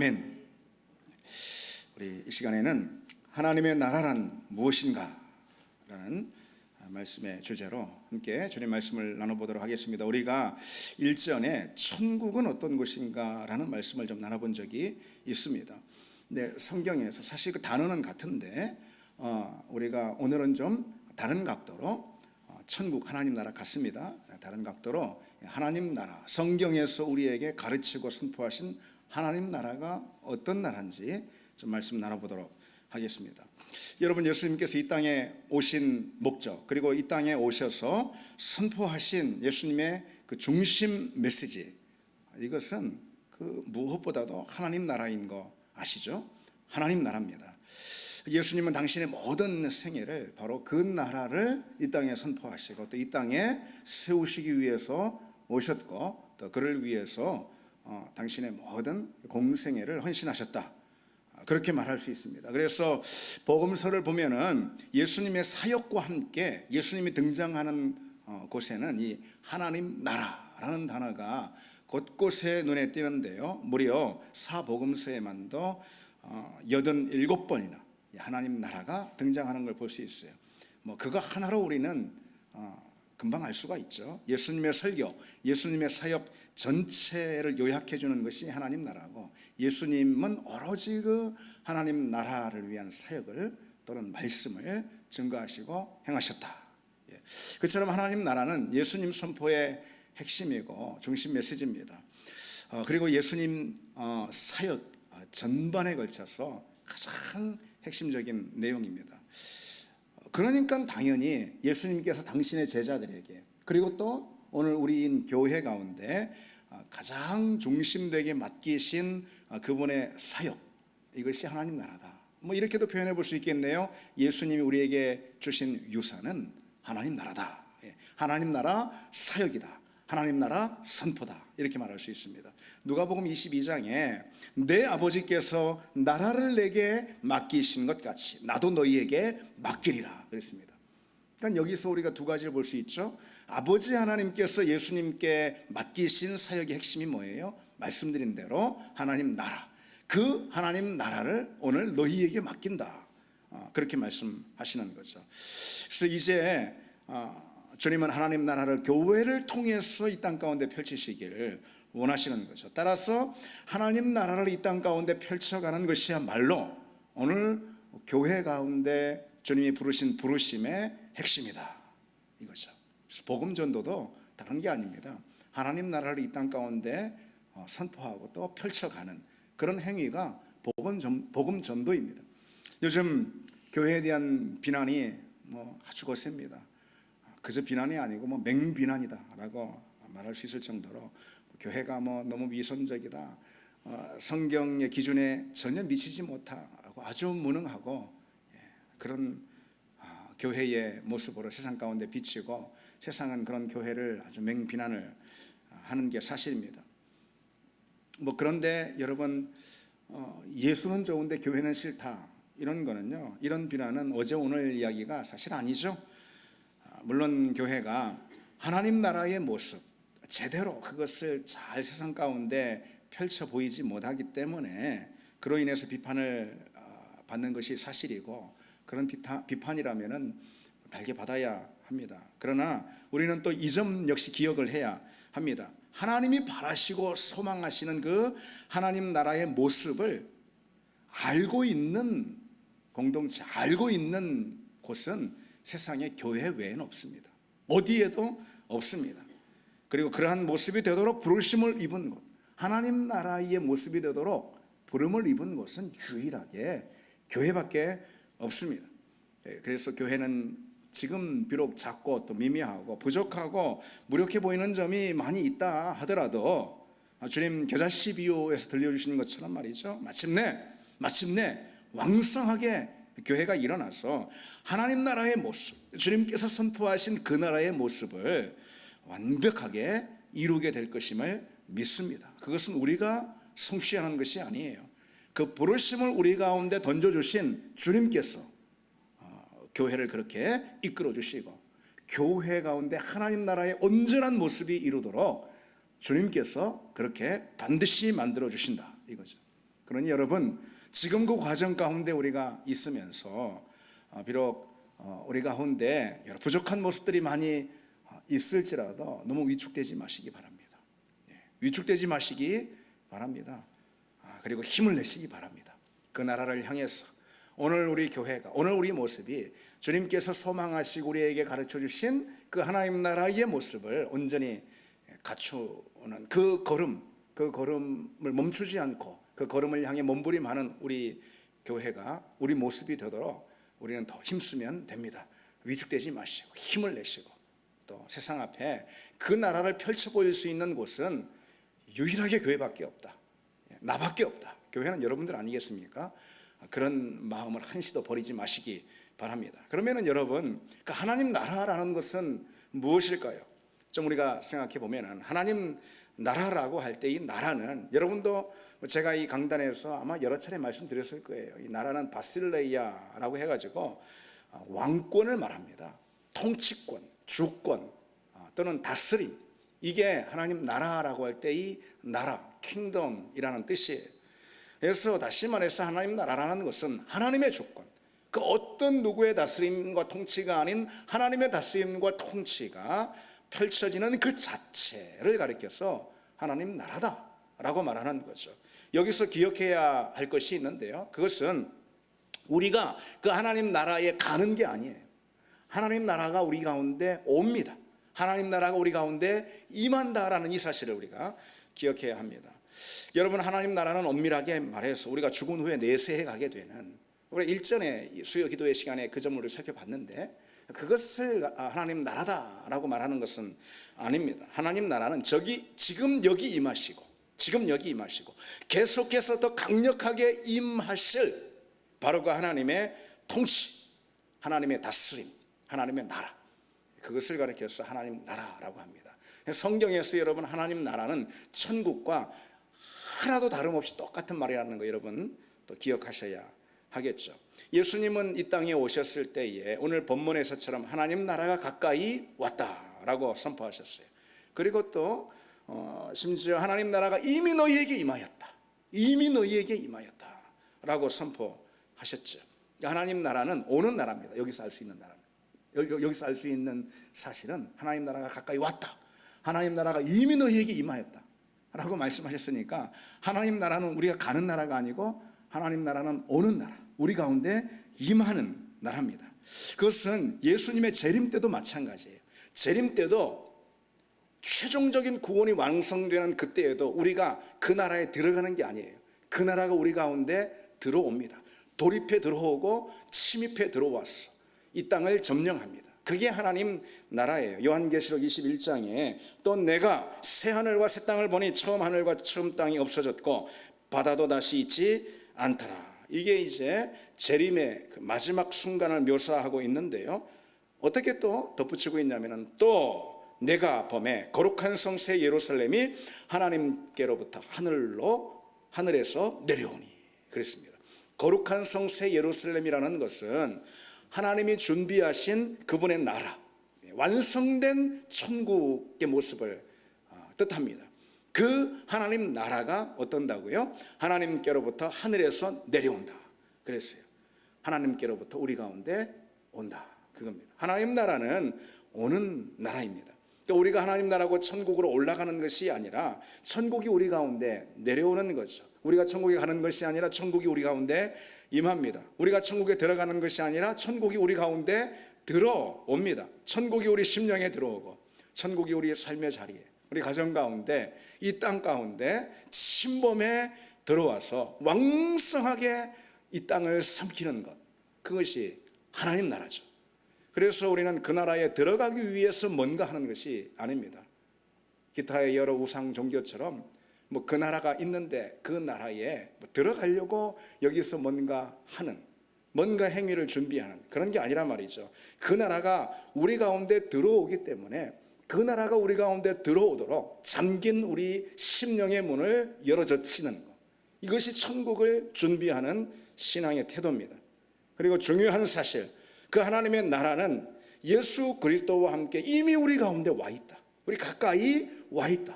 아멘. 우리 이 시간에는 하나님의 나라란 무엇인가 라는 말씀의 주제로 함께 주님 말씀을 나눠보도록 하겠습니다. 우리가 일전에 천국은 어떤 곳인가 라는 말씀을 좀 나눠본 적이 있습니다. 근데 성경에서 사실 그 단어는 같은데 우리가 오늘은 좀 다른 각도로 천국 하나님 나라 같습니다. 다른 각도로 하나님 나라, 성경에서 우리에게 가르치고 선포하신 하나님 나라가 어떤 나라인지 좀 말씀 나눠보도록 하겠습니다. 여러분, 예수님께서 이 땅에 오신 목적, 그리고 이 땅에 오셔서 선포하신 예수님의 그 중심 메시지, 이것은 그 무엇보다도 하나님 나라인 거 아시죠? 하나님 나라입니다. 예수님은 당신의 모든 생애를 바로 그 나라를 이 땅에 선포하시고 또 이 땅에 세우시기 위해서 오셨고 또 그를 위해서 당신의 모든 공생애를 헌신하셨다, 그렇게 말할 수 있습니다. 그래서 복음서를 보면은 예수님의 사역과 함께 예수님이 등장하는 곳에는 이 하나님 나라라는 단어가 곳곳에 눈에 띄는데요, 무려 사복음서에만도 87번이나 하나님 나라가 등장하는 걸 볼 수 있어요. 그거 하나로 우리는 금방 알 수가 있죠. 예수님의 설교, 예수님의 사역 전체를 요약해 주는 것이 하나님 나라고, 예수님은 오로지 그 하나님 나라를 위한 사역을 또는 말씀을 증거하시고 행하셨다. 그처럼 하나님 나라는 예수님 선포의 핵심이고 중심 메시지입니다. 그리고 예수님 사역 전반에 걸쳐서 가장 핵심적인 내용입니다. 그러니까 당연히 예수님께서 당신의 제자들에게, 그리고 또 오늘 우리인 교회 가운데 가장 중심되게 맡기신 그분의 사역, 이것이 하나님 나라다, 이렇게도 표현해 볼 수 있겠네요. 예수님이 우리에게 주신 유산은 하나님 나라다, 하나님 나라 사역이다, 하나님 나라 선포다, 이렇게 말할 수 있습니다. 누가복음 22장에 내 아버지께서 나라를 내게 맡기신 것 같이 나도 너희에게 맡기리라 그랬습니다. 그러니까 여기서 우리가 두 가지를 볼 수 있죠. 아버지 하나님께서 예수님께 맡기신 사역의 핵심이 뭐예요? 말씀드린 대로 하나님 나라, 그 하나님 나라를 오늘 너희에게 맡긴다, 그렇게 말씀하시는 거죠. 그래서 이제 주님은 하나님 나라를 교회를 통해서 이 땅 가운데 펼치시기를 원하시는 거죠. 따라서 하나님 나라를 이 땅 가운데 펼쳐가는 것이야말로 오늘 교회 가운데 주님이 부르신 부르심의 핵심이다, 이거죠. 그래서 복음 전도도 다른 게 아닙니다. 하나님 나라를 이 땅 가운데 선포하고 또 펼쳐가는 그런 행위가 복음 전도입니다. 요즘 교회에 대한 비난이 아주 거셉니다. 그저 비난이 아니고 맹비난이다라고 말할 수 있을 정도로 교회가 너무 위선적이다, 성경의 기준에 전혀 미치지 못하고 아주 무능하고, 그런 교회의 모습으로 세상 가운데 비치고 세상은 그런 교회를 아주 맹비난을 하는 게 사실입니다. 그런데 여러분, 예수는 좋은데 교회는 싫다, 이런 거는요, 이런 비난은 어제 오늘 이야기가 사실 아니죠. 물론 교회가 하나님 나라의 모습 제대로 그것을 잘 세상 가운데 펼쳐 보이지 못하기 때문에 그로 인해서 비판을 받는 것이 사실이고, 그런 비판이라면은 달게 받아야 합니다. 그러나 우리는 또 이 점 역시 기억을 해야 합니다. 하나님이 바라시고 소망하시는 그 하나님 나라의 모습을 알고 있는 공동체, 알고 있는 곳은 세상에 교회 외에는 없습니다. 어디에도 없습니다. 그리고 그러한 모습이 되도록 부르심을 입은 곳, 하나님 나라의 모습이 되도록 부름을 입은 곳은 유일하게 교회밖에 없습니다. 그래서 교회는 지금 비록 작고 또 미미하고 부족하고 무력해 보이는 점이 많이 있다 하더라도 주님 겨자씨 비유에서 들려주시는 것처럼 말이죠, 마침내 왕성하게 교회가 일어나서 하나님 나라의 모습, 주님께서 선포하신 그 나라의 모습을 완벽하게 이루게 될 것임을 믿습니다. 그것은 우리가 성취하는 것이 아니에요. 그 부르심을 우리 가운데 던져주신 주님께서 교회를 그렇게 이끌어 주시고, 교회 가운데 하나님 나라의 온전한 모습이 이루도록 주님께서 그렇게 반드시 만들어 주신다, 이거죠. 그러니 여러분, 지금 그 과정 가운데 우리가 있으면서 비록 우리 가운데 여러 부족한 모습들이 많이 있을지라도 너무 위축되지 마시기 바랍니다. 위축되지 마시기 바랍니다. 그리고 힘을 내시기 바랍니다. 그 나라를 향해서 오늘 우리 교회가, 오늘 우리 모습이 주님께서 소망하시고 우리에게 가르쳐 주신 그 하나님 나라의 모습을 온전히 갖추는 그 걸음을 멈추지 않고 그 걸음을 향해 몸부림하는 우리 교회가, 우리 모습이 되도록 우리는 더 힘쓰면 됩니다. 위축되지 마시고 힘을 내시고, 또 세상 앞에 그 나라를 펼쳐 보일 수 있는 곳은 유일하게 교회밖에 없다. 나밖에 없다. 교회는 여러분들 아니겠습니까? 그런 마음을 한시도 버리지 마시기 바랍니다. 그러면은 여러분, 그 하나님 나라라는 것은 무엇일까요? 좀 우리가 생각해 보면은 하나님 나라라고 할 때 이 나라는, 여러분도 제가 이 강단에서 아마 여러 차례 말씀드렸을 거예요. 이 나라는 바실레이아라고 해가지고 왕권을 말합니다. 통치권, 주권 또는 다스림, 이게 하나님 나라라고 할 때 이 나라, 킹덤이라는 뜻이에요. 그래서 다시 말해서 하나님 나라라는 것은 하나님의 주권, 그 어떤 누구의 다스림과 통치가 아닌 하나님의 다스림과 통치가 펼쳐지는 그 자체를 가리켜서 하나님 나라다라고 말하는 거죠. 여기서 기억해야 할 것이 있는데요, 그것은 우리가 그 하나님 나라에 가는 게 아니에요. 하나님 나라가 우리 가운데 옵니다. 하나님 나라가 우리 가운데 임한다라는 이 사실을 우리가 기억해야 합니다. 여러분, 하나님 나라는 엄밀하게 말해서 우리가 죽은 후에 내세해 가게 되는, 우리가 일전에 수요 기도회 시간에 그 점을 살펴봤는데, 그것을 하나님 나라다라고 말하는 것은 아닙니다. 하나님 나라는 지금 여기 임하시고 계속해서 더 강력하게 임하실 바로 그 하나님의 통치, 하나님의 다스림, 하나님의 나라, 그것을 가리켜서 하나님 나라라고 합니다. 성경에서 여러분, 하나님 나라는 천국과 하나도 다름없이 똑같은 말이라는 거 여러분 또 기억하셔야 하겠죠. 예수님은 이 땅에 오셨을 때에 오늘 본문에서처럼 하나님 나라가 가까이 왔다라고 선포하셨어요. 그리고 또 심지어 하나님 나라가 이미 너희에게 임하였다라고 선포하셨죠. 하나님 나라는 오는 나라입니다. 여기서 알 수 있는 나라입니다. 여기서 알 수 있는 사실은 하나님 나라가 가까이 왔다, 하나님 나라가 이미 너희에게 임하였다라고 말씀하셨으니까, 하나님 나라는 우리가 가는 나라가 아니고 하나님 나라는 오는 나라, 우리 가운데 임하는 나라입니다. 그것은 예수님의 재림 때도 마찬가지예요. 재림 때도 최종적인 구원이 완성되는 그때에도 우리가 그 나라에 들어가는 게 아니에요. 그 나라가 우리 가운데 들어옵니다. 돌입해 들어오고 침입해 들어와서 이 땅을 점령합니다. 그게 하나님 나라예요. 요한계시록 21장에 또 내가 새 하늘과 새 땅을 보니 처음 하늘과 처음 땅이 없어졌고 바다도 다시 있지 않더라. 이게 이제 재림의 그 마지막 순간을 묘사하고 있는데요, 어떻게 또 덧붙이고 있냐면은, 또 내가 범해 거룩한 성새 예루살렘이 하나님께로부터 하늘에서 내려오니 그랬습니다. 거룩한 성새 예루살렘이라는 것은 하나님이 준비하신 그분의 나라, 완성된 천국의 모습을 뜻합니다. 그 하나님 나라가 어떤다고요? 하나님께로부터 하늘에서 내려온다 그랬어요. 하나님께로부터 우리 가운데 온다, 그겁니다. 하나님 나라는 오는 나라입니다. 그러니까 우리가 하나님 나라고 천국으로 올라가는 것이 아니라 천국이 우리 가운데 내려오는 거죠. 우리가 천국에 가는 것이 아니라 천국이 우리 가운데 임합니다. 우리가 천국에 들어가는 것이 아니라 천국이 우리 가운데 들어옵니다. 천국이 우리 심령에 들어오고 천국이 우리의 삶의 자리에, 우리 가정 가운데, 이 땅 가운데 침범해 들어와서 왕성하게 이 땅을 삼키는 것, 그것이 하나님 나라죠. 그래서 우리는 그 나라에 들어가기 위해서 뭔가 하는 것이 아닙니다. 기타의 여러 우상 종교처럼 그 나라가 있는데 그 나라에 들어가려고 여기서 뭔가 행위를 준비하는 그런 게 아니란 말이죠. 그 나라가 우리 가운데 들어오기 때문에 그 나라가 우리 가운데 들어오도록 잠긴 우리 심령의 문을 열어젖히는 것, 이것이 천국을 준비하는 신앙의 태도입니다. 그리고 중요한 사실, 그 하나님의 나라는 예수 그리스도와 함께 이미 우리 가운데 와 있다. 우리 가까이 와 있다.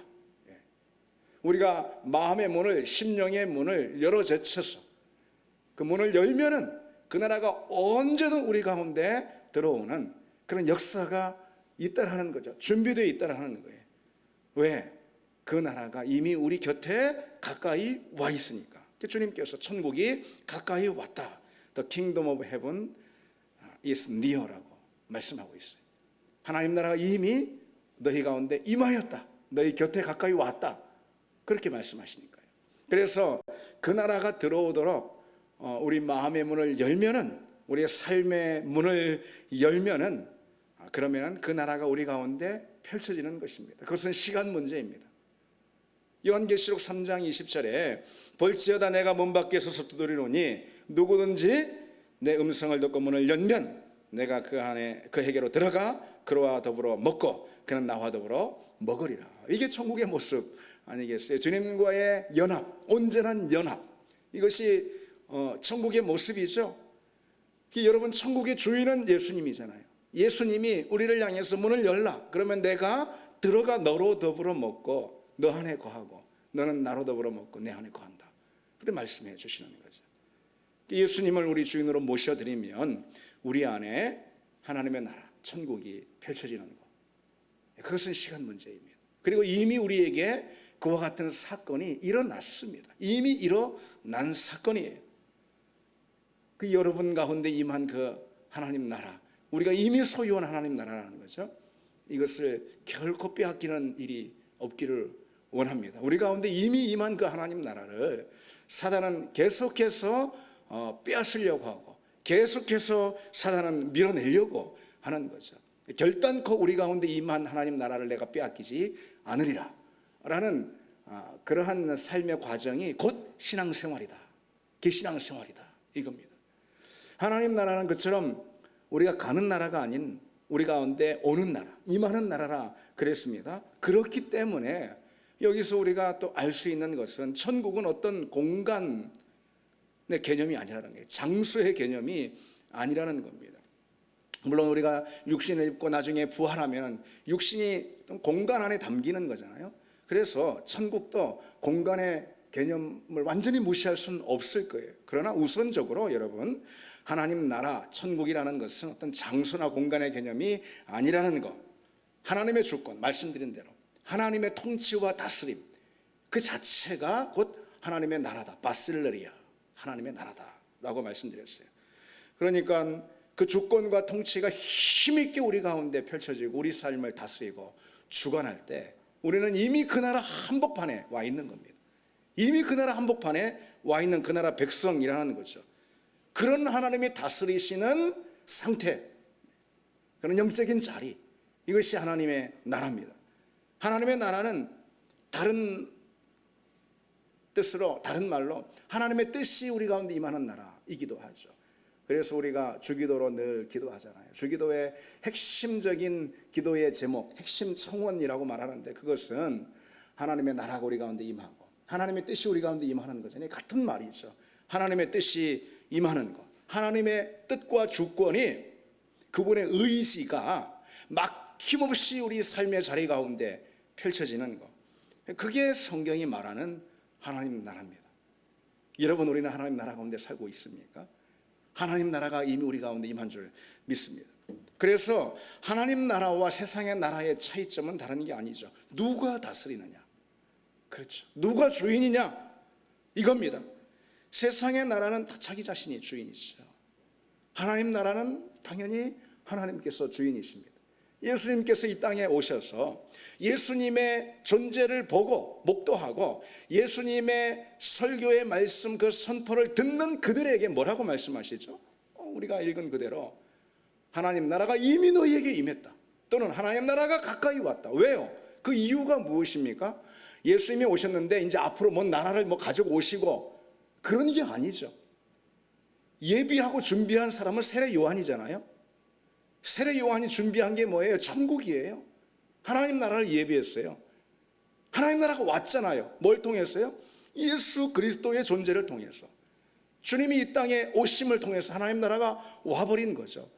우리가 마음의 문을, 심령의 문을 열어 제쳐서 그 문을 열면은 그 나라가 언제든 우리 가운데 들어오는 그런 역사가 있다라는 거죠. 준비되어 있다라는 거예요. 왜? 그 나라가 이미 우리 곁에 가까이 와 있으니까. 주님께서 천국이 가까이 왔다. The kingdom of heaven is near라고 말씀하고 있어요. 하나님 나라가 이미 너희 가운데 임하였다. 너희 곁에 가까이 왔다. 그렇게 말씀하시니까요. 그래서 그 나라가 들어오도록 우리 마음의 문을 열면은, 우리의 삶의 문을 열면은, 그러면은 그 나라가 우리 가운데 펼쳐지는 것입니다. 그것은 시간 문제입니다. 요한계시록 3장 20절에 볼지어다 내가 문 밖에 서서 두드리노니 누구든지 내 음성을 듣고 문을 열면 내가 그 안에 그에게로 들어가 그와 더불어 먹고 그는 나와 더불어 먹으리라. 이게 천국의 모습 아니겠어요? 주님과의 연합, 온전한 연합, 이것이 천국의 모습이죠. 여러분, 천국의 주인은 예수님이잖아요. 예수님이 우리를 향해서 문을 열라. 그러면 내가 들어가 너로 더불어 먹고 너 안에 거하고 너는 나로 더불어 먹고 내 안에 거한다. 그렇게 말씀해 주시는 거죠. 예수님을 우리 주인으로 모셔드리면 우리 안에 하나님의 나라, 천국이 펼쳐지는 것. 그것은 시간 문제입니다. 그리고 이미 우리에게 그와 같은 사건이 일어났습니다. 이미 일어난 사건이에요. 그 여러분 가운데 임한 그 하나님 나라, 우리가 이미 소유한 하나님 나라라는 거죠. 이것을 결코 빼앗기는 일이 없기를 원합니다. 우리 가운데 이미 임한 그 하나님 나라를 사단은 계속해서 빼앗으려고 하고 계속해서 사단은 밀어내려고 하는 거죠. 결단코 우리 가운데 임한 하나님 나라를 내가 빼앗기지 않으리라 라는 그러한 삶의 과정이 곧 신앙생활이다. 그게 신앙생활이다 이겁니다. 하나님 나라는 것처럼 우리가 가는 나라가 아닌 우리 가운데 오는 나라, 임하는 나라라 그랬습니다. 그렇기 때문에 여기서 우리가 또 알 수 있는 것은 천국은 어떤 공간의 개념이 아니라는 거예요. 장소의 개념이 아니라는 겁니다. 물론 우리가 육신을 입고 나중에 부활하면 육신이 공간 안에 담기는 거잖아요. 그래서 천국도 공간의 개념을 완전히 무시할 수는 없을 거예요. 그러나 우선적으로 여러분, 하나님 나라, 천국이라는 것은 어떤 장소나 공간의 개념이 아니라는 것, 하나님의 주권, 말씀드린 대로 하나님의 통치와 다스림 그 자체가 곧 하나님의 나라다. 바실레리아, 하나님의 나라다라고 말씀드렸어요. 그러니까 그 주권과 통치가 힘있게 우리 가운데 펼쳐지고 우리 삶을 다스리고 주관할 때 우리는 이미 그 나라 한복판에 와 있는 겁니다. 이미 그 나라 한복판에 와 있는 그 나라 백성이라는 거죠. 그런 하나님이 다스리시는 상태, 그런 영적인 자리, 이것이 하나님의 나라입니다. 하나님의 나라는 다른 뜻으로, 다른 말로 하나님의 뜻이 우리 가운데 임하는 나라이기도 하죠. 그래서 우리가 주기도로 늘 기도하잖아요. 주기도의 핵심적인 기도의 제목, 핵심 청원이라고 말하는데 그것은 하나님의 나라가 우리 가운데 임하고 하나님의 뜻이 우리 가운데 임하는 거잖아요. 같은 말이죠. 하나님의 뜻이 임하는 것, 하나님의 뜻과 주권이, 그분의 의지가 막힘없이 우리 삶의 자리 가운데 펼쳐지는 것, 그게 성경이 말하는 하나님 나라입니다. 여러분, 우리는 하나님 나라 가운데 살고 있습니까? 하나님 나라가 이미 우리 가운데 임한 줄 믿습니다. 그래서 하나님 나라와 세상의 나라의 차이점은 다른 게 아니죠. 누가 다스리느냐, 그렇죠, 누가 주인이냐, 이겁니다. 세상의 나라는 다 자기 자신이 주인이죠. 하나님 나라는 당연히 하나님께서 주인이십니다. 예수님께서 이 땅에 오셔서 예수님의 존재를 보고 목도하고 예수님의 설교의 말씀, 그 선포를 듣는 그들에게 뭐라고 말씀하시죠? 우리가 읽은 그대로 하나님 나라가 이미 너희에게 임했다, 또는 하나님 나라가 가까이 왔다. 왜요? 그 이유가 무엇입니까? 예수님이 오셨는데 이제 앞으로 뭔 나라를 가지고 오시고 그런 게 아니죠. 예비하고 준비한 사람은 세례 요한이잖아요. 세례 요한이 준비한 게 뭐예요? 천국이에요. 하나님 나라를 예비했어요. 하나님 나라가 왔잖아요. 뭘 통해서요? 예수 그리스도의 존재를 통해서. 주님이 이 땅에 오심을 통해서 하나님 나라가 와버린 거죠.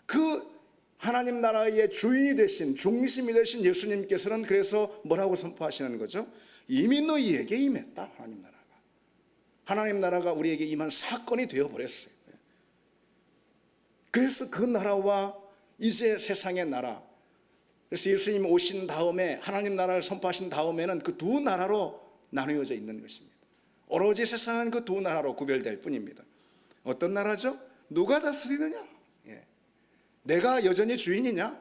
그 하나님 나라의 주인이 되신, 중심이 되신 예수님께서는 그래서 뭐라고 선포하시는 거죠? 이미 너희에게 임했다. 하나님 나라가 우리에게 임한 사건이 되어버렸어요. 그래서 그 나라와 이제 세상의 나라, 그래서 예수님 오신 다음에 하나님 나라를 선포하신 다음에는 그 두 나라로 나누어져 있는 것입니다. 오로지 세상은 그 두 나라로 구별될 뿐입니다. 어떤 나라죠? 누가 다스리느냐? 내가 여전히 주인이냐?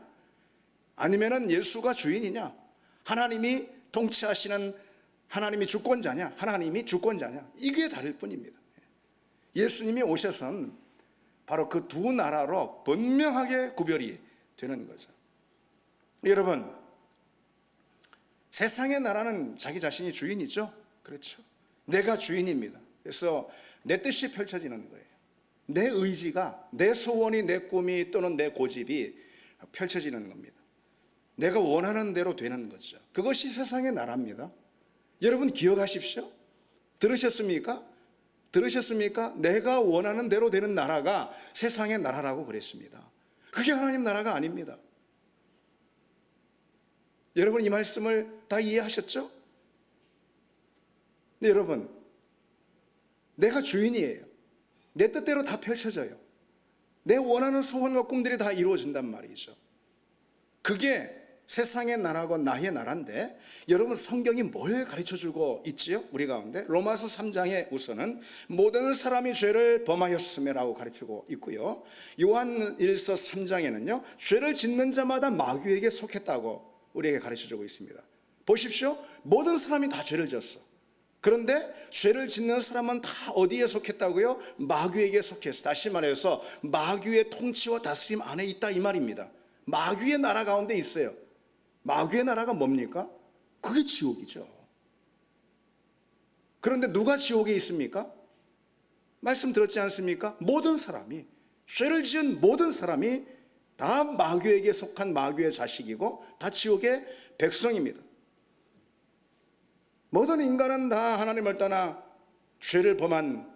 아니면은 예수가 주인이냐? 하나님이 통치하시는 하나님이 주권자냐? 하나님이 주권자냐? 이게 다를 뿐입니다. 예수님이 오셔서는 바로 그 두 나라로 분명하게 구별이 되는 거죠. 여러분, 세상의 나라는 자기 자신이 주인이죠. 그렇죠. 내가 주인입니다. 그래서 내 뜻이 펼쳐지는 거예요. 내 의지가, 내 소원이, 내 꿈이 또는 내 고집이 펼쳐지는 겁니다. 내가 원하는 대로 되는 거죠. 그것이 세상의 나라입니다. 여러분 기억하십시오. 들으셨습니까? 내가 원하는 대로 되는 나라가 세상의 나라라고 그랬습니다. 그게 하나님 나라가 아닙니다. 여러분 이 말씀을 다 이해하셨죠? 네, 여러분, 내가 주인이에요. 내 뜻대로 다 펼쳐져요. 내 원하는 소원과 꿈들이 다 이루어진단 말이죠. 그게 세상의 나라고 나의 나라인데, 여러분 성경이 뭘 가르쳐주고 있지요? 우리 가운데 로마서 3장에 우선은 모든 사람이 죄를 범하였음이라고 가르치고 있고요, 요한일서 3장에는요 죄를 짓는 자마다 마귀에게 속했다고 우리에게 가르쳐주고 있습니다. 보십시오. 모든 사람이 다 죄를 지었어. 그런데 죄를 짓는 사람은 다 어디에 속했다고요? 마귀에게 속했어. 다시 말해서 마귀의 통치와 다스림 안에 있다 이 말입니다. 마귀의 나라 가운데 있어요. 마귀의 나라가 뭡니까? 그게 지옥이죠. 그런데 누가 지옥에 있습니까? 말씀 들었지 않습니까? 모든 사람이, 죄를 지은 모든 사람이 다 마귀에게 속한 마귀의 자식이고 다 지옥의 백성입니다. 모든 인간은 다 하나님을 떠나 죄를 범한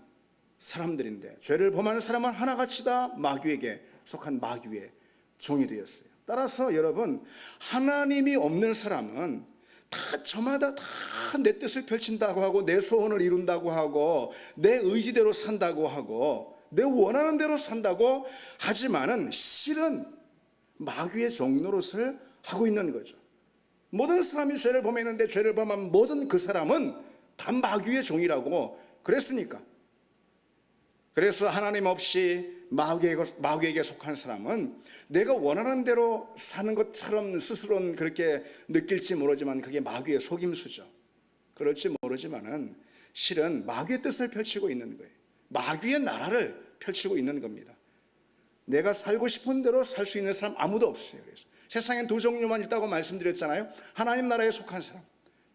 사람들인데, 죄를 범한 사람은 하나같이 다 마귀에게 속한 마귀의 종이 되었어요. 따라서 여러분, 하나님이 없는 사람은 다 저마다 다 내 뜻을 펼친다고 하고 내 소원을 이룬다고 하고 내 의지대로 산다고 하고 내 원하는 대로 산다고 하지만은 실은 마귀의 종 노릇을 하고 있는 거죠. 모든 사람이 죄를 범했는데 죄를 범한 모든 그 사람은 다 마귀의 종이라고 그랬으니까. 그래서 하나님 없이 마귀에게 속한 사람은 내가 원하는 대로 사는 것처럼 스스로는 그렇게 느낄지 모르지만 그게 마귀의 속임수죠. 그럴지 모르지만은 실은 마귀의 뜻을 펼치고 있는 거예요. 마귀의 나라를 펼치고 있는 겁니다. 내가 살고 싶은 대로 살 수 있는 사람 아무도 없어요. 그래서 세상엔 두 종류만 있다고 말씀드렸잖아요. 하나님 나라에 속한 사람,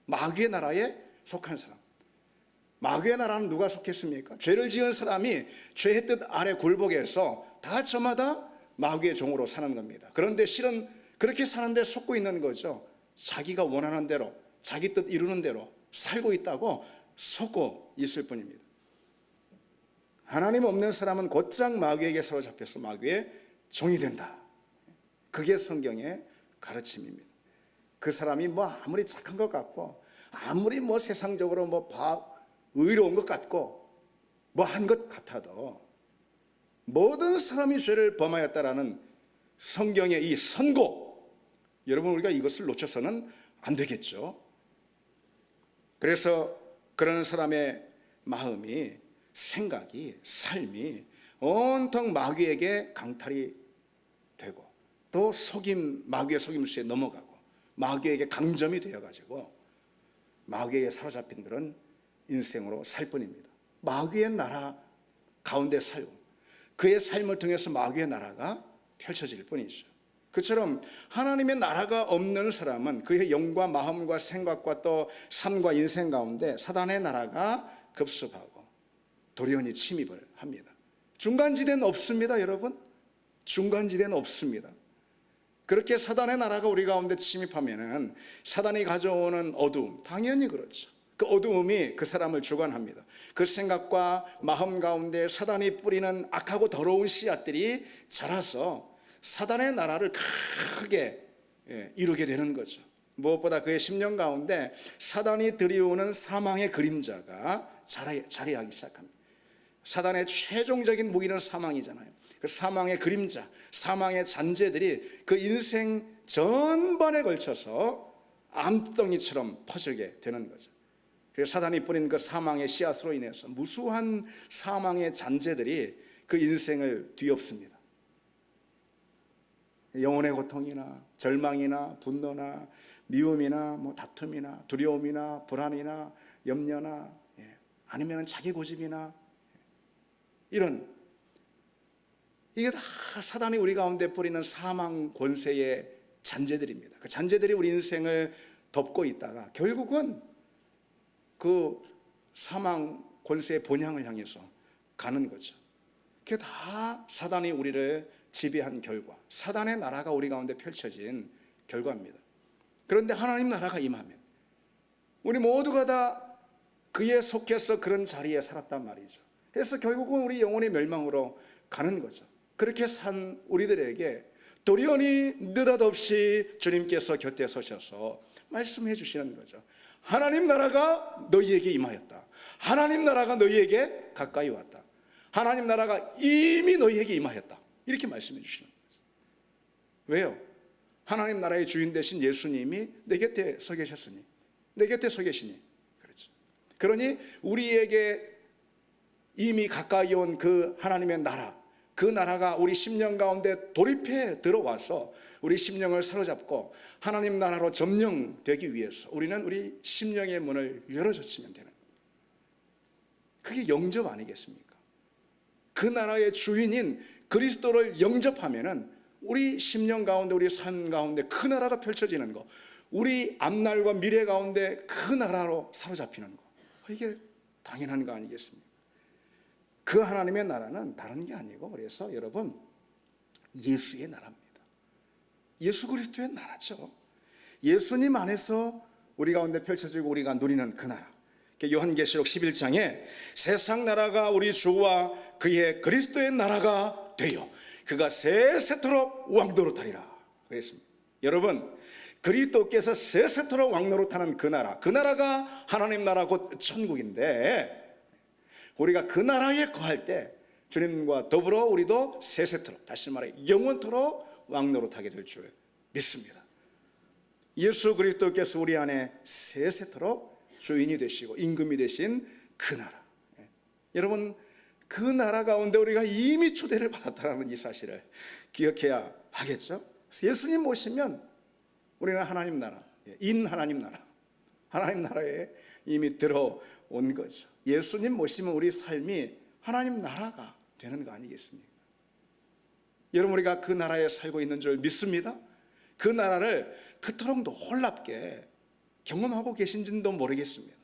마귀의 나라에 속한 사람. 마귀의 나라는 누가 속했습니까? 죄를 지은 사람이 죄의 뜻 아래 굴복해서 다 저마다 마귀의 종으로 사는 겁니다. 그런데 실은 그렇게 사는데 속고 있는 거죠. 자기가 원하는 대로, 자기 뜻 이루는 대로 살고 있다고 속고 있을 뿐입니다. 하나님 없는 사람은 곧장 마귀에게 사로잡혀서 마귀의 종이 된다. 그게 성경의 가르침입니다. 그 사람이 뭐 아무리 착한 것 같고 아무리 뭐 세상적으로 뭐 의로운 것 같고 뭐 한 것 같아도 모든 사람이 죄를 범하였다라는 성경의 이 선고, 여러분 우리가 이것을 놓쳐서는 안 되겠죠. 그래서 그런 사람의 마음이, 생각이, 삶이 온통 마귀에게 강탈이 되고 또 마귀의 속임수에 넘어가고 마귀에게 강점이 되어가지고 마귀에게 사로잡힌 그런 인생으로 살 뿐입니다. 마귀의 나라 가운데 살고 그의 삶을 통해서 마귀의 나라가 펼쳐질 뿐이죠. 그처럼 하나님의 나라가 없는 사람은 그의 영과 마음과 생각과 또 삶과 인생 가운데 사단의 나라가 급습하고 도리어니 침입을 합니다. 중간지대는 없습니다, 여러분. 중간지대는 없습니다. 그렇게 사단의 나라가 우리 가운데 침입하면은 사단이 가져오는 어두움, 당연히 그렇죠. 그 어두움이 그 사람을 주관합니다. 그 생각과 마음 가운데 사단이 뿌리는 악하고 더러운 씨앗들이 자라서 사단의 나라를 크게 이루게 되는 거죠. 무엇보다 그의 심령 가운데 사단이 들이오는 사망의 그림자가 자리하기 시작합니다. 사단의 최종적인 무기는 사망이잖아요. 그 사망의 그림자, 사망의 잔재들이 그 인생 전반에 걸쳐서 암덩이처럼 퍼지게 되는 거죠. 그래서 사단이 뿌린 그 사망의 씨앗으로 인해서 무수한 사망의 잔재들이 그 인생을 뒤엎습니다. 영혼의 고통이나 절망이나 분노나 미움이나 다툼이나 두려움이나 불안이나 염려나 아니면 자기 고집이나 이런, 이게 다 사단이 우리 가운데 뿌리는 사망 권세의 잔재들입니다. 그 잔재들이 우리 인생을 덮고 있다가 결국은 그 사망 권세의 본향을 향해서 가는 거죠. 그게 다 사단이 우리를 지배한 결과, 사단의 나라가 우리 가운데 펼쳐진 결과입니다. 그런데 하나님 나라가 임하면 우리 모두가 다 그에 속해서 그런 자리에 살았단 말이죠. 그래서 결국은 우리 영혼의 멸망으로 가는 거죠. 그렇게 산 우리들에게 도리어니 느닷없이 주님께서 곁에 서셔서 말씀해 주시는 거죠. 하나님 나라가 너희에게 임하였다. 하나님 나라가 너희에게 가까이 왔다. 하나님 나라가 이미 너희에게 임하였다. 이렇게 말씀해 주시는 거죠. 왜요? 하나님 나라의 주인 되신 예수님이 내 곁에 서 계셨으니, 내 곁에 서 계시니 그렇죠. 그러니 우리에게 이미 가까이 온 그 하나님의 나라, 그 나라가 우리 심령 가운데 돌입해 들어와서 우리 심령을 사로잡고 하나님 나라로 점령되기 위해서 우리는 우리 심령의 문을 열어줬으면 되는 겁니다. 그게 영접 아니겠습니까? 그 나라의 주인인 그리스도를 영접하면은 우리 심령 가운데, 우리 삶 가운데 그 나라가 펼쳐지는 거, 우리 앞날과 미래 가운데 그 나라로 사로잡히는 거, 이게 당연한 거 아니겠습니까? 그 하나님의 나라는 다른 게 아니고, 그래서 여러분, 예수의 나라입니다. 예수 그리스도의 나라죠. 예수님 안에서 우리 가운데 펼쳐지고 우리가 누리는 그 나라. 요한계시록 11장에 세상 나라가 우리 주와 그의 그리스도의 나라가 되어 그가 세세토록 왕노릇하리라 그랬습니다. 여러분, 그리스도께서 세세토록 왕노릇하는 그 나라, 그 나라가 하나님 나라 곧 천국인데, 우리가 그 나라에 거할 때 주님과 더불어 우리도 세세토록, 다시 말해 영원토록 왕노릇하게 될 줄 믿습니다. 예수 그리스도께서 우리 안에 세세토록 주인이 되시고 임금이 되신 그 나라, 여러분, 그 나라 가운데 우리가 이미 초대를 받았다는 이 사실을 기억해야 하겠죠. 예수님 모시면 우리는 하나님 나라, 인 하나님 나라, 하나님 나라에 이미 들어온 거죠. 예수님 모시면 우리 삶이 하나님 나라가 되는 거 아니겠습니까? 여러분, 우리가 그 나라에 살고 있는 줄 믿습니다. 그 나라를 그토록 놀랍게 경험하고 계신지도 모르겠습니다.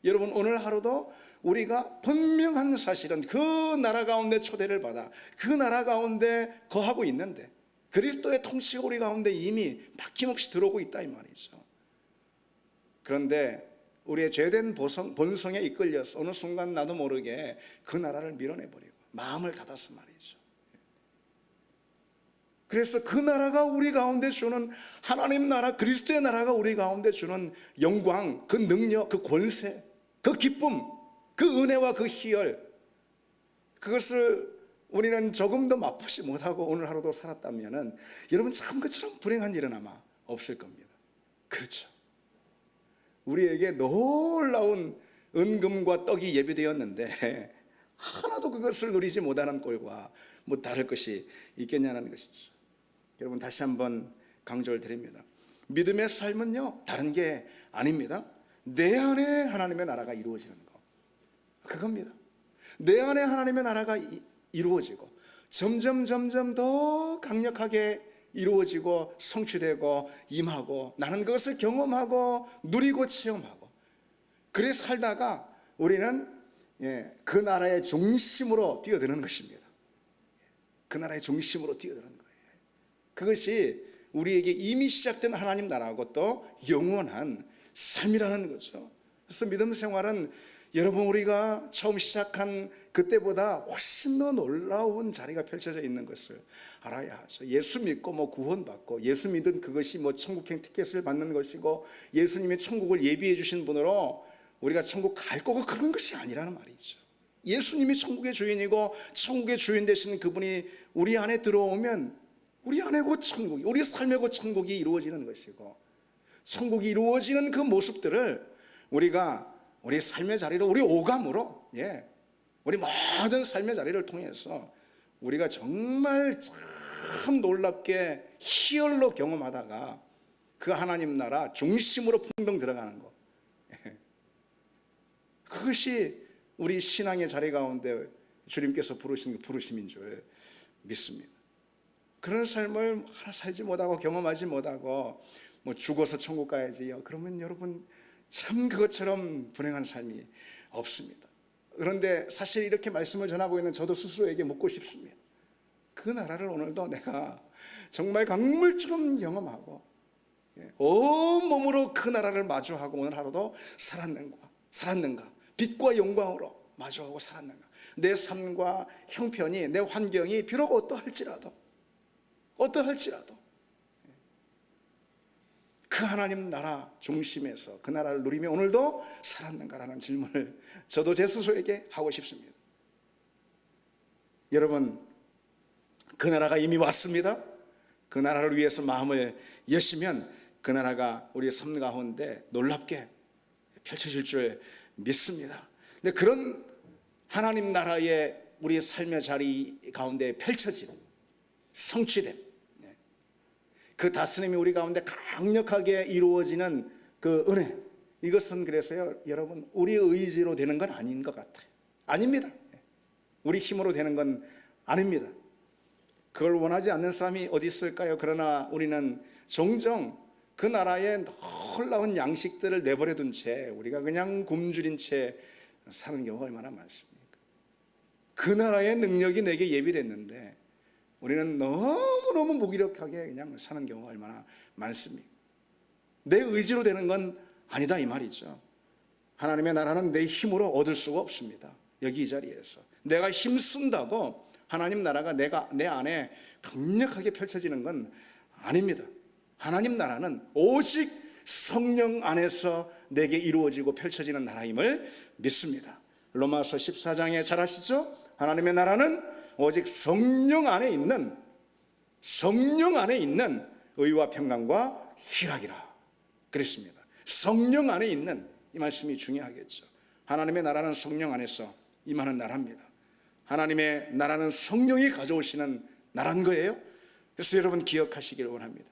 여러분, 오늘 하루도 우리가 분명한 사실은 그 나라 가운데 초대를 받아 그 나라 가운데 거하고 있는데, 그리스도의 통치가 우리 가운데 이미 막힘없이 들어오고 있다 이 말이죠. 그런데 우리의 죄된 본성에 이끌려서 어느 순간 나도 모르게 그 나라를 밀어내버리고 마음을 닫아서 말이죠. 그래서 그 나라가 우리 가운데 주는, 하나님 나라, 그리스도의 나라가 우리 가운데 주는 영광, 그 능력, 그 권세, 그 기쁨, 그 은혜와 그 희열, 그것을 우리는 조금도 맛보지 못하고 오늘 하루도 살았다면 여러분, 참 그처럼 불행한 일은 아마 없을 겁니다. 그렇죠. 우리에게 놀라운 은금과 떡이 예비되었는데 하나도 그것을 누리지 못하는 꼴과 뭐 다를 것이 있겠냐는 것이죠. 여러분, 다시 한번 강조를 드립니다. 믿음의 삶은요, 다른 게 아닙니다. 내 안에 하나님의 나라가 이루어지는 거, 그겁니다. 내 안에 하나님의 나라가 이루어지고 점점 더 강력하게 이루어지고 성취되고 임하고, 나는 그것을 경험하고 누리고 체험하고, 그래 살다가 우리는 그 나라의 중심으로 뛰어드는 것입니다. 그 나라의 중심으로 뛰어드는 거예요. 그것이 우리에게 이미 시작된 하나님 나라하고 또 영원한 삶이라는 거죠. 그래서 믿음 생활은 여러분, 우리가 처음 시작한 그때보다 훨씬 더 놀라운 자리가 펼쳐져 있는 것을 알아야 하죠. 예수 믿고 구원받고, 예수 믿은 그것이 천국행 티켓을 받는 것이고, 예수님이 천국을 예비해 주신 분으로 우리가 천국 갈 거고 그런 것이 아니라는 말이죠. 예수님이 천국의 주인이고 천국의 주인 되시는 그분이 우리 안에 들어오면 우리 안에 곧 천국이, 우리 삶의 곧 천국이 이루어지는 것이고, 천국이 이루어지는 그 모습들을 우리가 우리 삶의 자리로, 우리 오감으로, 우리 모든 삶의 자리를 통해서 우리가 정말 참 놀랍게 희열로 경험하다가 그 하나님 나라 중심으로 풍덩 들어가는 것, 그것이 우리 신앙의 자리 가운데 주님께서 부르신 부르심인 줄 믿습니다. 그런 삶을 하나 살지 못하고 경험하지 못하고 죽어서 천국 가야지요, 그러면 여러분 참 그것처럼 불행한 삶이 없습니다. 그런데 사실 이렇게 말씀을 전하고 있는 저도 스스로에게 묻고 싶습니다. 그 나라를 오늘도 내가 정말 강물처럼 경험하고 온 몸으로 그 나라를 마주하고 오늘 하루도 살았는가, 빛과 영광으로 마주하고 살았는가. 내 삶과 형편이, 내 환경이 비록 어떠할지라도 그 하나님 나라 중심에서 그 나라를 누리며 오늘도 살았는가라는 질문을 저도 제 스스로에게 하고 싶습니다. 여러분, 그 나라가 이미 왔습니다. 그 나라를 위해서 마음을 여시면 그 나라가 우리 삶 가운데 놀랍게 펼쳐질 줄 믿습니다. 근데 그런 하나님 나라의 우리 삶의 자리 가운데 펼쳐진, 성취된 그 다스림이 우리 가운데 강력하게 이루어지는 그 은혜, 이것은 그래서요, 여러분, 우리의 의지로 되는 건 아닌 것 같아요. 아닙니다. 우리 힘으로 되는 건 아닙니다. 그걸 원하지 않는 사람이 어디 있을까요? 그러나 우리는 종종 그 나라의 놀라운 양식들을 내버려 둔 채 우리가 그냥 굶주린 채 사는 경우가 얼마나 많습니까? 그 나라의 능력이 내게 예비됐는데 우리는 너무너무 무기력하게 그냥 사는 경우가 얼마나 많습니까? 내 의지로 되는 건 아니다, 이 말이죠. 하나님의 나라는 내 힘으로 얻을 수가 없습니다. 여기 이 자리에서 내가 힘쓴다고 하나님 나라가 내 안에 강력하게 펼쳐지는 건 아닙니다. 하나님 나라는 오직 성령 안에서 내게 이루어지고 펼쳐지는 나라임을 믿습니다. 로마서 14장에 잘 아시죠? 하나님의 나라는 오직 성령 안에 있는 의와 평강과 희락이라 그랬습니다. 성령 안에 있는, 이 말씀이 중요하겠죠. 하나님의 나라는 성령 안에서 임하는 나라입니다. 하나님의 나라는 성령이 가져오시는 나라인 거예요. 그래서 여러분 기억하시길 원합니다.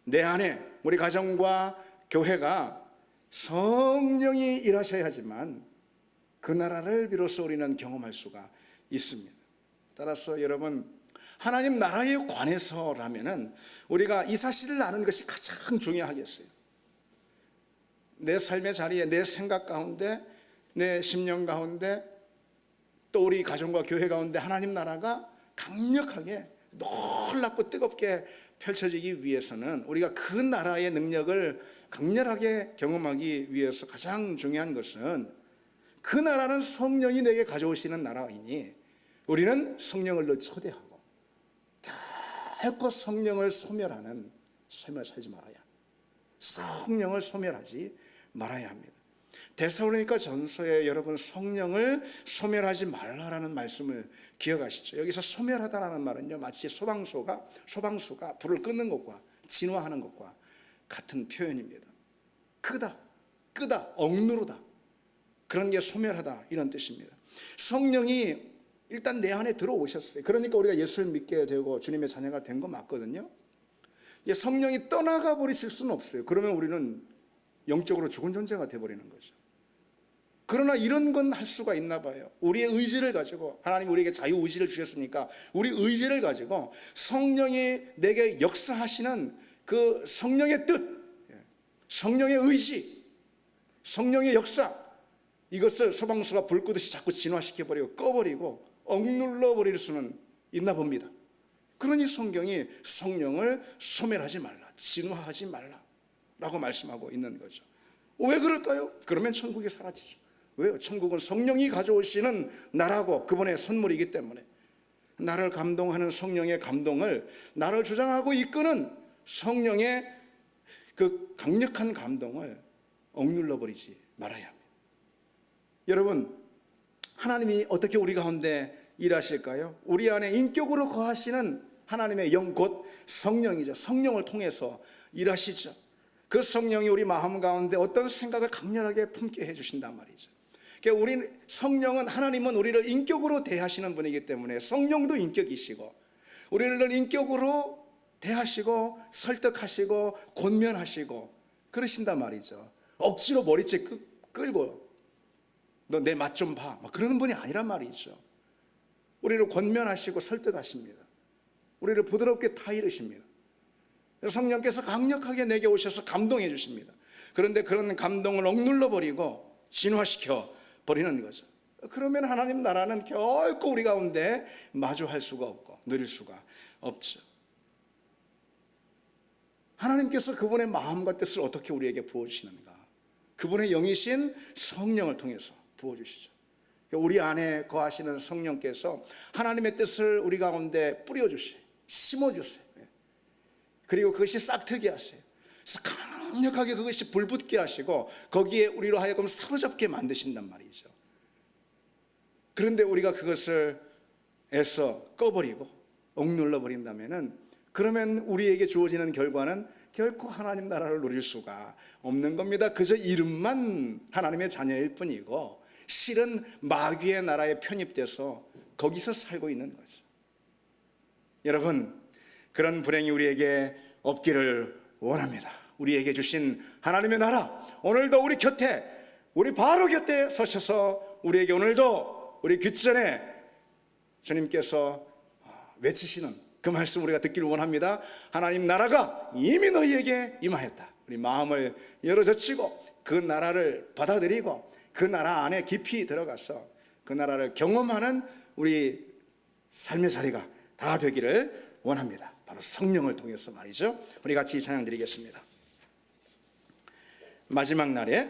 내 안에 우리 가정과 교회가 성령이 일하셔야 하지만 그 나라를 비로소 우리는 경험할 수가 있습니다. 따라서 여러분, 하나님 나라에 관해서라면은 우리가 이 사실을 아는 것이 가장 중요하겠어요. 내 삶의 자리에, 내 생각 가운데, 내 심령 가운데, 또 우리 가정과 교회 가운데 하나님 나라가 강력하게 놀랍고 뜨겁게 펼쳐지기 위해서는 우리가 그 나라의 능력을 강렬하게 경험하기 위해서 가장 중요한 것은 그 나라는 성령이 내게 가져오시는 나라이니 우리는 성령을 늘 초대하고 결코 성령을 소멸하는 삶을 살지 말아야, 성령을 소멸하지 말아야 합니다. 데살로니가 전서에 여러분 성령을 소멸하지 말라라는 말씀을 기억하시죠? 여기서 소멸하다라는 말은요, 마치 소방수가 불을 끄는 것과 진화하는 것과 같은 표현입니다. 끄다, 억누르다, 그런 게 소멸하다, 이런 뜻입니다. 성령이 일단 내 안에 들어오셨어요. 그러니까 우리가 예수를 믿게 되고 주님의 자녀가 된 거 맞거든요. 성령이 떠나가 버리실 수는 없어요. 그러면 우리는 영적으로 죽은 존재가 되어버리는 거죠. 그러나 이런 건 할 수가 있나 봐요. 우리의 의지를 가지고, 하나님 우리에게 자유의지를 주셨으니까 우리 의지를 가지고 성령이 내게 역사하시는 그 성령의 뜻, 성령의 의지, 성령의 역사, 이것을 소방수가 불 끄듯이 자꾸 진화시켜버리고 꺼버리고 억눌러 버릴 수는 있나 봅니다. 그러니 성경이 성령을 소멸하지 말라, 진화하지 말라 라고 말씀하고 있는 거죠. 왜 그럴까요? 그러면 천국이 사라지죠. 왜요? 천국은 성령이 가져오시는 나라고 그분의 선물이기 때문에 나를 감동하는 성령의 감동을, 나를 주장하고 이끄는 성령의 그 강력한 감동을 억눌러 버리지 말아야 합니다. 여러분, 하나님이 어떻게 우리 가운데 일하실까요? 우리 안에 인격으로 거하시는 하나님의 영 곧 성령이죠. 성령을 통해서 일하시죠. 그 성령이 우리 마음 가운데 어떤 생각을 강렬하게 품게 해주신단 말이죠. 그러니까 우리 성령은, 하나님은 우리를 인격으로 대하시는 분이기 때문에 성령도 인격이시고 우리를 인격으로 대하시고 설득하시고 권면하시고 그러신단 말이죠. 억지로 머리채 끌고 너 내 맛 좀 봐, 그러는 분이 아니란 말이죠. 우리를 권면하시고 설득하십니다. 우리를 부드럽게 타이르십니다. 성령께서 강력하게 내게 오셔서 감동해 주십니다. 그런데 그런 감동을 억눌러 버리고 진화시켜 버리는 거죠. 그러면 하나님 나라는 결코 우리 가운데 마주할 수가 없고 누릴 수가 없죠. 하나님께서 그분의 마음과 뜻을 어떻게 우리에게 부어주시는가? 그분의 영이신 성령을 통해서 부어주시죠. 우리 안에 거하시는 성령께서 하나님의 뜻을 우리 가운데 뿌려주세요. 심어주세요. 그리고 그것이 싹트게 하세요. 강력하게 그것이 불붙게 하시고 거기에 우리로 하여금 사로잡게 만드신단 말이죠. 그런데 우리가 그것을 애써 꺼버리고 억눌러 버린다면은, 그러면 우리에게 주어지는 결과는 결코 하나님 나라를 누릴 수가 없는 겁니다. 그저 이름만 하나님의 자녀일 뿐이고 실은 마귀의 나라에 편입돼서 거기서 살고 있는 거죠. 여러분, 그런 불행이 우리에게 없기를 원합니다. 우리에게 주신 하나님의 나라, 오늘도 우리 곁에, 우리 바로 곁에 서셔서 우리에게 오늘도 우리 귓전에 주님께서 외치시는 그 말씀 우리가 듣기를 원합니다. 하나님 나라가 이미 너희에게 임하였다. 우리 마음을 열어젖히고 그 나라를 받아들이고 그 나라 안에 깊이 들어가서 그 나라를 경험하는 우리 삶의 자리가 다 되기를 원합니다. 바로 성령을 통해서 말이죠. 우리 같이 찬양 드리겠습니다. 마지막 날에